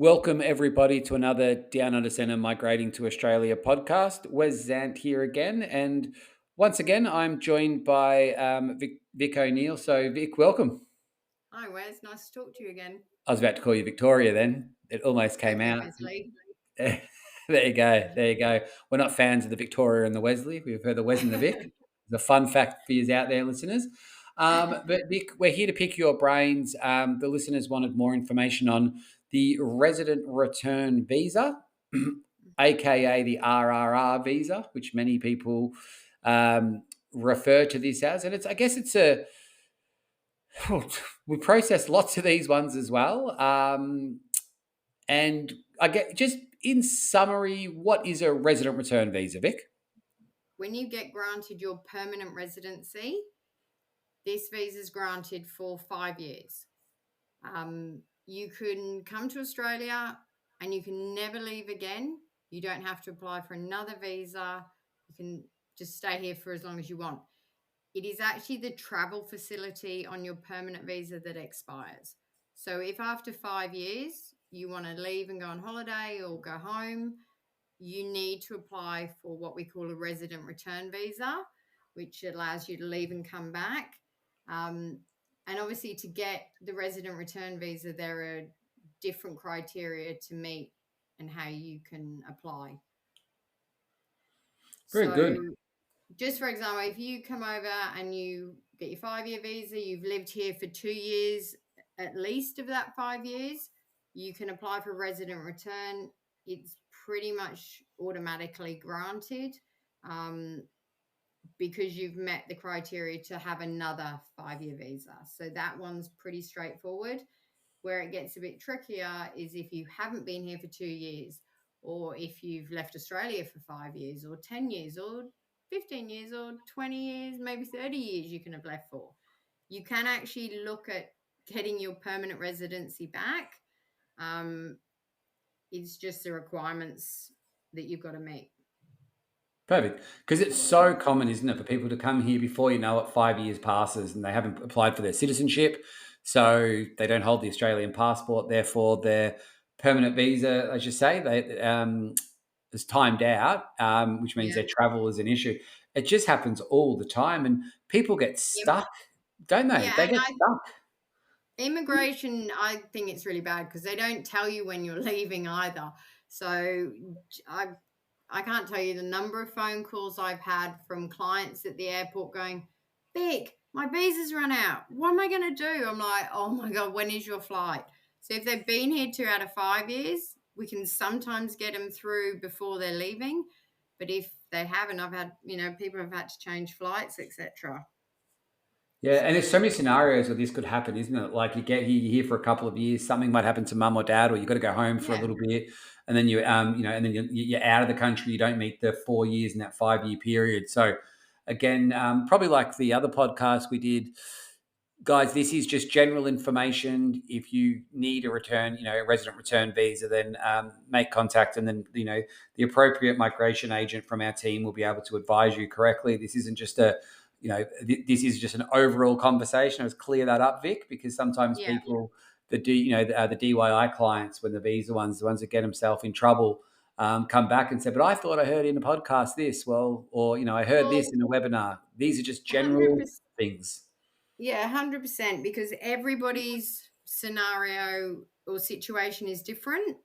Welcome, everybody, to another Down Under Centre Migrating to Australia podcast. Wes Zant here again. And once again, I'm joined by Vic O'Neill. So, Vic, welcome. Hi, Wes. Nice to talk to you again. I was about to call you Victoria then. It almost came Okay, out. Wesley. There you go. There you go. We're not fans of the Victoria and the Wesley. We've heard the Wes and the Vic. It's a fun fact for you out there, listeners. But Vic, we're here to pick your brains. The listeners wanted more information on the resident return visa, aka the RRR visa, which many people refer to this as. And I guess it's a, we process lots of these ones as well. And I get just in summary, what is a resident return visa, Vic? When you get granted your permanent residency, this visa is granted for 5 years. You can come to Australia and you can never leave again. You don't have to apply for another visa. You can just stay here for as long as you want. It is actually the travel facility on your permanent visa that expires. So if after 5 years you want to leave and go on holiday or go home, you need to apply for what we call a resident return visa, which allows you to leave and come back. And obviously, to get the resident return visa, there are different criteria to meet and how you can apply. Very good. So, just for example, if you come over and you get your 5 year visa, you've lived here for 2 years, at least of that 5 years, you can apply for resident return. It's pretty much automatically granted because you've met the criteria to have another 5 year visa. So that one's pretty straightforward. Where it gets a bit trickier is if you haven't been here for 2 years, or if you've left Australia for 5 years, or 10 years, or 15 years, or 20 years, maybe 30 years you can have left for. You can actually look at getting your permanent residency back. It's just the requirements that you've got to meet. Perfect. Because it's so common, isn't it, for people to come here before you know it, 5 years passes and they haven't applied for their citizenship. So they don't hold the Australian passport. Therefore, their permanent visa, as you say, is timed out, which means Yeah. their travel is an issue. It just happens all the time. And people get stuck, don't they? Yeah, They and get stuck. immigration, I think it's really bad because they don't tell you when you're leaving either. So I can't tell you the number of phone calls I've had from clients at the airport going, Vic, my visa's run out. What am I going to do? I'm like, oh my God, when is your flight? So if they've been here 2 out of 5 years, we can sometimes get them through before they're leaving. But if they haven't, I've had, people have had to change flights, etc. Yeah, and there's So so many scenarios where this could happen, isn't it? Like you get here, you're here for a couple of years, something might happen to mum or dad, or you got to go home for a yeah, little bit, and then and then you're out of the country. You don't meet the 4 years in that 5 year period. So, again, probably like the other podcast we did, guys. This is just general information. If you need a return, a resident return visa, then make contact, and then the appropriate migration agent from our team will be able to advise you correctly. This isn't just this is just an overall conversation. Let's clear that up, Vic, because sometimes yeah. people, the DIY clients, when the visa ones, the ones that get themselves in trouble, come back and say, "But I thought I heard in the podcast this." Well, or I heard Well, this in a webinar. These are just general 100%. things. Yeah, 100%, because everybody's scenario or situation is different.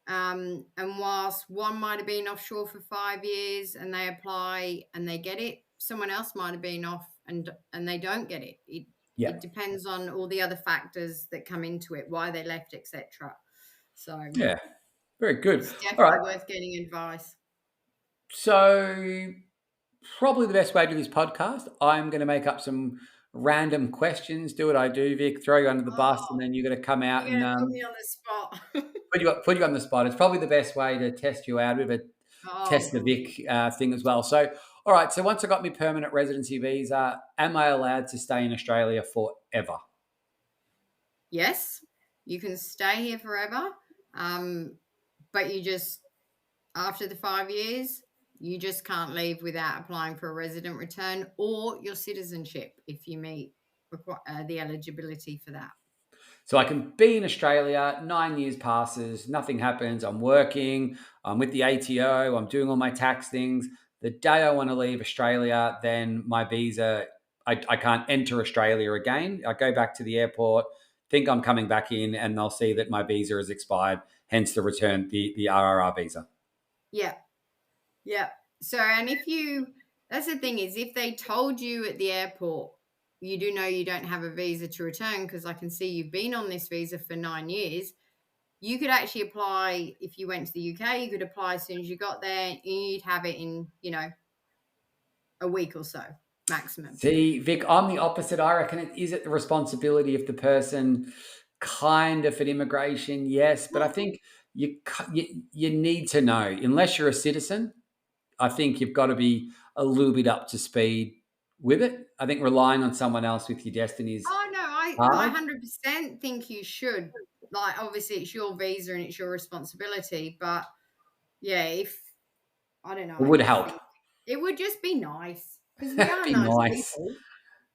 And whilst one might have been offshore for 5 years and they apply and they get it, someone else might have been off and they don't get it. It Yeah, depends on all the other factors that come into it, why they left, etc. So yeah, very good. it's All definitely right, worth getting advice. so probably the best way to do this podcast, I'm going to make up some random questions. Do what I do, Vic. Throw you under the bus, and Oh, then you're going to come out you're and going to put me on the spot. put you on the spot. It's probably the best way to test you out with a Oh, test the good. Vic thing as well. So, all right. So once I got my permanent residency visa, am I allowed to stay in Australia forever? Yes, you can stay here forever, but you just, after the 5 years, you just can't leave without applying for a resident return or your citizenship if you meet the eligibility for that. So I can be in Australia, 9 years passes, nothing happens. I'm working, I'm with the ATO, I'm doing all my tax things. The day I want to leave Australia, then my visa, I can't enter Australia again. I go back to the airport, think I'm coming back in, and they'll see that my visa has expired, hence the return, the RRR visa. Yeah. Yeah. So, and if you, that's the thing is, if they told you at the airport, you do know you don't have a visa to return because I can see you've been on this visa for 9 years. You could actually apply if you went to the UK. You could apply as soon as you got there, and you'd have it in, a week or so maximum. See, Vic, I'm the opposite. I reckon is it the responsibility of the person, kind of at immigration, yes, but I think you need to know unless you're a citizen. I think you've got to be a little bit up to speed with it. I think relying on someone else with your destiny is Oh no, I hard. 100% think you should. Like, obviously, it's your visa and it's your responsibility. But yeah, if I don't know, It I would just help. think it would just be nice because we It'd are be nice nice. people.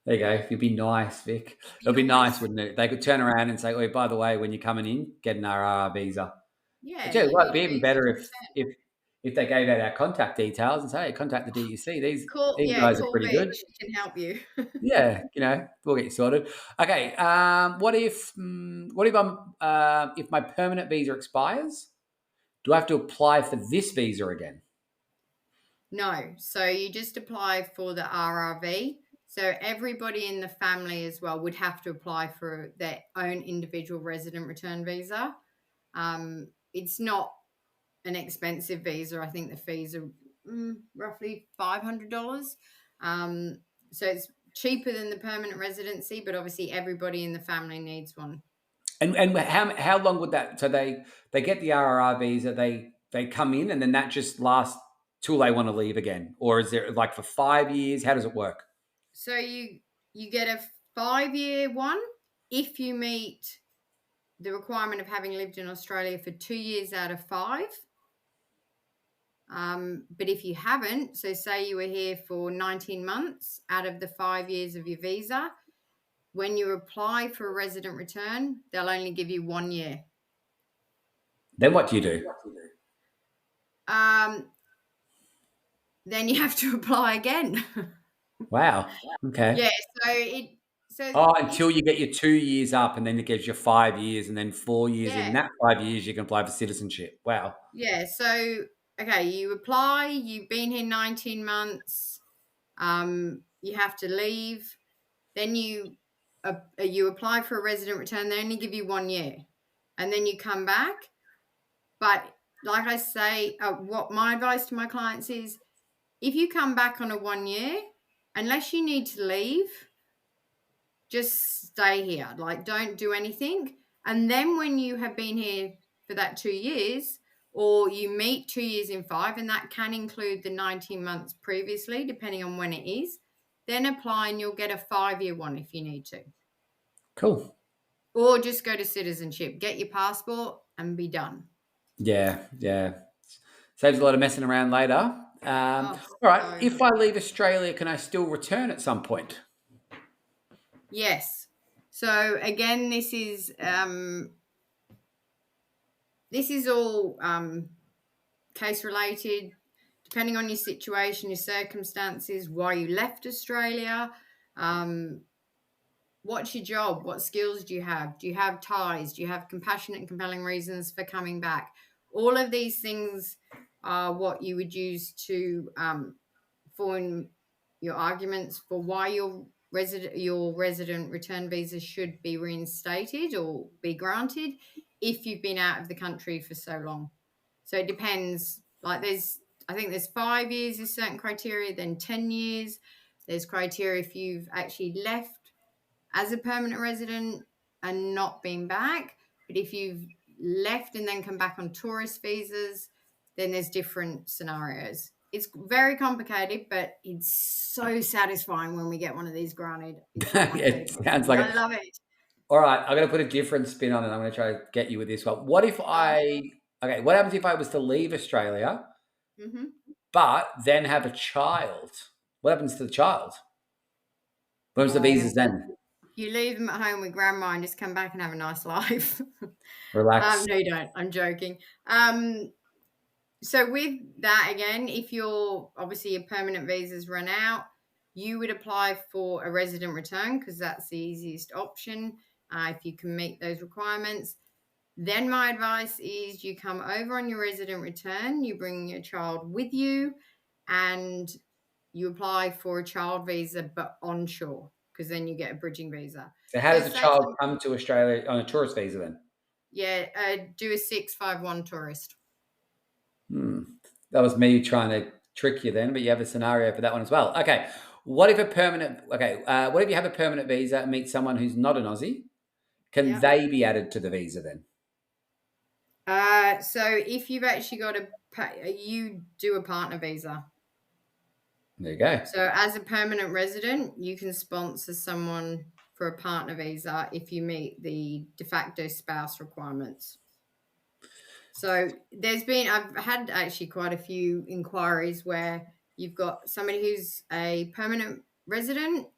There you go. It'd be nice, Vic. Be It'd be nice, nice. wouldn't it? They could turn around and say, "Oh, by the way, when you're coming in, get an RR visa." Yeah, But yeah, you well, it'd need be a even visa better to if return. if they gave out our contact details and say, "Hey, contact the DUC. These Yeah, guys are call pretty Vic. good." She can help you. Yeah, we'll get you sorted. Okay. What if if my permanent visa expires? Do I have to apply for this visa again? No, so you just apply for the RRV. So everybody in the family as well would have to apply for their own individual resident return visa. It's not an expensive visa. I think the fees are roughly $500. So it's cheaper than the permanent residency, but obviously everybody in the family needs one. And how long would that? So they get the RRR visa, they come in, and then that just lasts till they want to leave again, or is there like for 5 years? How does it work? So you get a 5-year one if you meet the requirement of having lived in Australia for 2 years out of 5. But if you haven't, so say you were here for 19 months out of the 5 years of your visa, when you apply for a resident return, they'll only give you 1 year. Then what do you do? Um, then you have to apply again. Wow. Okay. Yeah, so Oh, if until you get your 2 years up, and then it gives you 5 years, and then 4 years. In yeah, that 5 years, you can apply for citizenship. Wow. yeah, so okay, you apply, you've been here 19 months, you have to leave, then you apply for a resident return, they only give you 1 year, and then you come back. But like I say, what my advice to my clients is, if you come back on a 1 year, unless you need to leave, just stay here. Like, don't do anything. And then when you have been here for that 2 years, or you meet 2 years in 5, and that can include the 19 months previously, depending on when it is, then apply and you'll get a 5-year one if you need to. Cool. Or just go to citizenship, get your passport, and be done. Yeah. Yeah. Saves a lot of messing around later. Oh, All right. so If I leave Australia, can I still return at some point? yes. So again, this is all case related, depending on your situation, your circumstances, why you left Australia. What's your job? What skills do you have? Do you have ties? Do you have compassionate and compelling reasons for coming back? All of these things are what you would use to form your arguments for why your resident return visa should be reinstated or be granted if you've been out of the country for so long. So it depends. Like, I think there's 5 years is certain criteria, then 10 years. There's criteria if you've actually left as a permanent resident and not been back. But if you've left and then come back on tourist visas, then there's different scenarios. It's very complicated, but it's so satisfying when we get one of these granted. It's like my It favorite sounds thing. like I it. love it. All right, I'm going to put a different spin on it. I'm going to try to get you with this one. What if Uh, what happens if I was to leave Australia, mhm. but then have a child? What happens to the child? What happens to Oh, visas then? You leave them at home with grandma and just come back and have a nice life. Relax. No, you don't. I'm joking. So with that again, if obviously your permanent visas run out, you would apply for a resident return because that's the easiest option if you can meet those requirements. Then my advice is you come over on your resident return, you bring your child with you, and you apply for a child visa but onshore because then you get a bridging visa. So how So does a say, child come to Australia on a tourist visa then? do a 651 tourist. That was me trying to trick you then, but you have a scenario for that one as well. Okay. What if what if you have a permanent visa and meet someone who's not an Aussie? Can Yep. they be added to the visa then? So if you've actually you do a partner visa. There you go. So as a permanent resident, you can sponsor someone for a partner visa if you meet the de facto spouse requirements. So I've had actually quite a few inquiries where you've got somebody who's a permanent resident.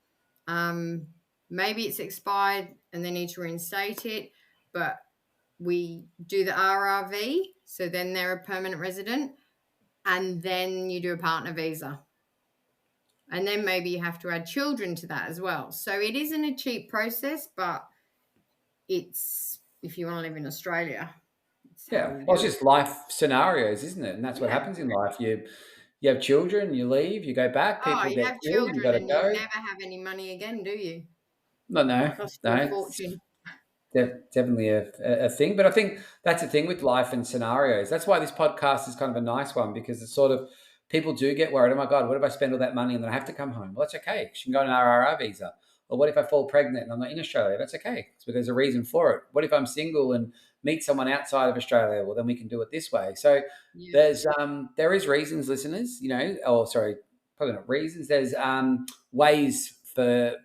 Maybe it's expired and they need to reinstate it, but we do the RRV. So then they're a permanent resident, and then you do a partner visa. And then maybe you have to add children to that as well. So it isn't a cheap process, but it's if you want to live in Australia. Yeah. Well, it's just life scenarios, isn't it? And that's what Yeah. happens in life. You have children, you leave, you go back, Oh, people you get have ill, you got children to and you go. never have any money again, do you? No, no, Cost you a no. fortune. Definitely a thing. But I think that's the thing with life and scenarios. That's why this podcast is kind of a nice one because it's sort of people do get worried. Oh my God, what if I spend all that money and then I have to come home? Well, that's okay. You can go on an RRR visa. Or what if I fall pregnant and I'm not in Australia? That's okay. So there's a reason for it. What if I'm single and meet someone outside of Australia? Well, then we can do it this way. So Yeah. there is reasons, listeners, probably not reasons. There's ways to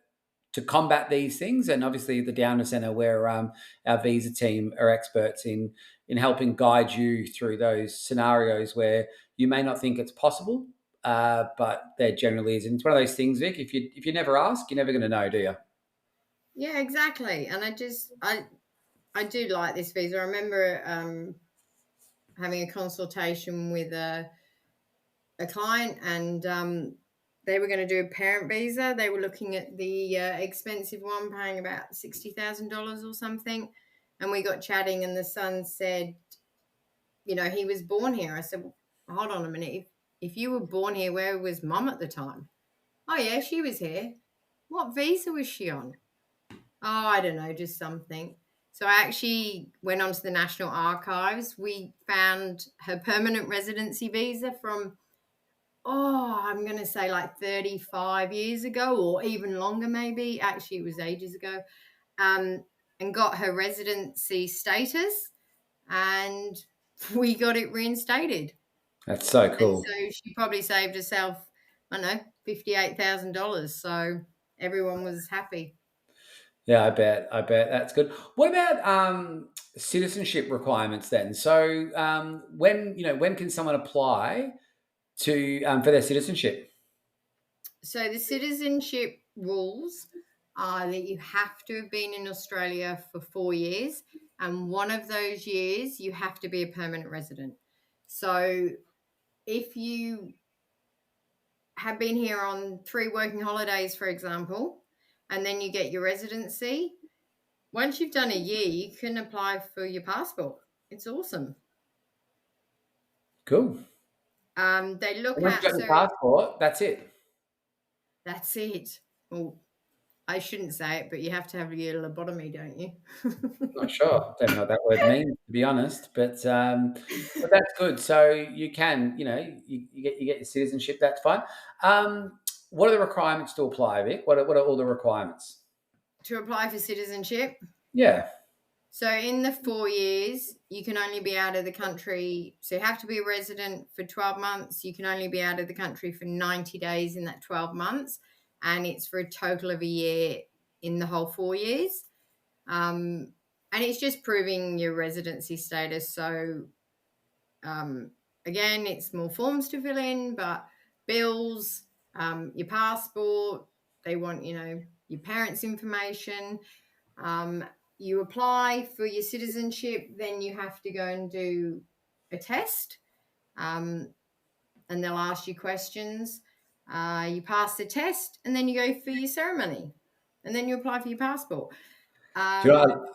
combat these things. And obviously, the Downer Centre, where our visa team are experts in helping guide you through those scenarios where you may not think it's possible, but there generally is. And it's one of those things, Vic. If you never ask, you're never going to know, do you? Yeah, exactly. And I do like this visa. I remember having a consultation with a client, and they were going to do a parent visa. They were looking at the expensive one, paying about $60,000 or something. And we got chatting, and the son said, he was born here. I said, well, hold on a minute. If you were born here, where was mum at the time? Oh, yeah, she was here. What visa was she on? Oh, I don't know, just something. So I actually went onto the National Archives. We found her permanent residency visa from, I'm going to say like 35 years ago or even longer, maybe. Actually, it was ages ago. And got her residency status, and we got it reinstated. That's so And cool. so she probably saved herself, I don't know, $58,000. So everyone was happy. Yeah, I bet that's good. What about citizenship requirements then? So when can someone apply to for their citizenship? So the citizenship rules are that you have to have been in Australia for 4 years, and one of those years you have to be a permanent resident. So if you have been here on 3 working holidays, for example, and then you get your residency, once you've done a year, you can apply for your passport. It's awesome. Cool. They look Once you at, got your so passport, that's it. that's it. Well, I shouldn't say it, but you have to have your lobotomy, don't you? Not sure. Don't know what that word means, to be honest. But that's good. So you can, you get your citizenship. That's fine. What are the requirements to apply, Vic? What are all the requirements? To apply for citizenship. Yeah. So in the 4 years, you can only be out of the country. So you have to be a resident for 12 months. You can only be out of the country for 90 days in that 12 months. And it's for a total of a year in the whole 4 years. And it's just proving your residency status. So again, it's more forms to fill in, but bills, your passport, they want, your parents' information. You apply for your citizenship, then you have to go and do a test, and they'll ask you questions. You pass the test, and then you go for your ceremony, and then you apply for your passport. Do you know,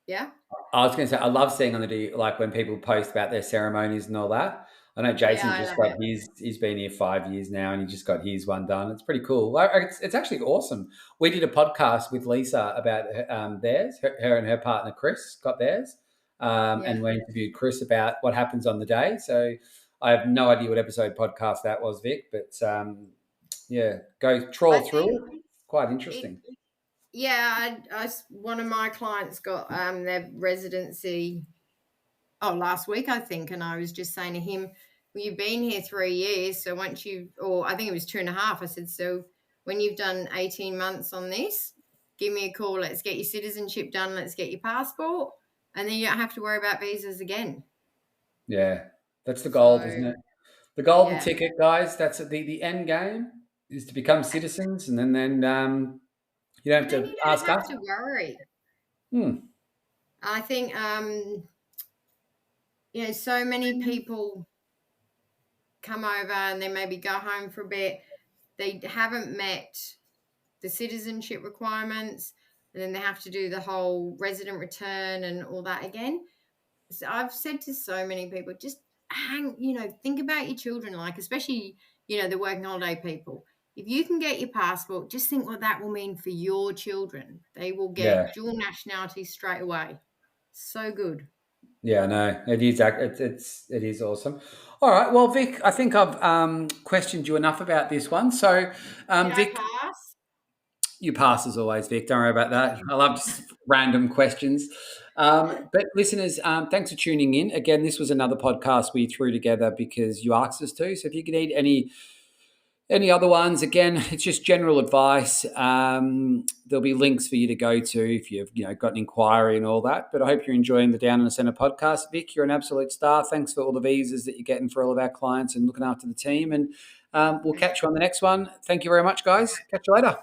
Yeah. I was going to say, I love seeing on like when people post about their ceremonies and all that. I know Yeah, Jason's I just love got it. he's been here 5 years now and he just got his one done. It's pretty cool. It's actually awesome. We did a podcast with Lisa about theirs. Her and her partner, Chris, got theirs. Yeah. And we interviewed Chris about what happens on the day. So I have no idea what episode podcast that was, Vic, but yeah, go I trawl through think it. Quite it, interesting. yeah, one of my clients got their residency last week, I think, and I was just saying to him, well, you've been here 3 years, so once or I think it was 2.5, I said, so when you've done 18 months on this, give me a call, let's get your citizenship done, let's get your passport, and then you don't have to worry about visas again. Yeah, that's the goal, So isn't it? The golden yeah, ticket, guys. That's the end game is to become citizens, and then you don't but have then to you don't ask have us. to worry. Hmm. I think so many people come over and then maybe go home for a bit. They haven't met the citizenship requirements, and then they have to do the whole resident return and all that again. So I've said to so many people, just think about your children, like especially, the working holiday people. If you can get your passport, just think what that will mean for your children. They will Yeah, get dual nationality straight away. So good. yeah, no, it is. It is awesome. All right, well, Vic, I think I've questioned you enough about this one. So, Did I Vic, pass? you pass as always, Vic. Don't worry about that. I love just random questions. But listeners, thanks for tuning in. Again, this was another podcast we threw together because you asked us to. So if you could need any other ones, again, it's just general advice. There'll be links for you to go to if you've got an inquiry and all that. But I hope you're enjoying the Down in the Centre podcast. Vic, you're an absolute star. Thanks for all the visas that you're getting for all of our clients and looking after the team. And we'll catch you on the next one. Thank you very much, guys. Catch you later.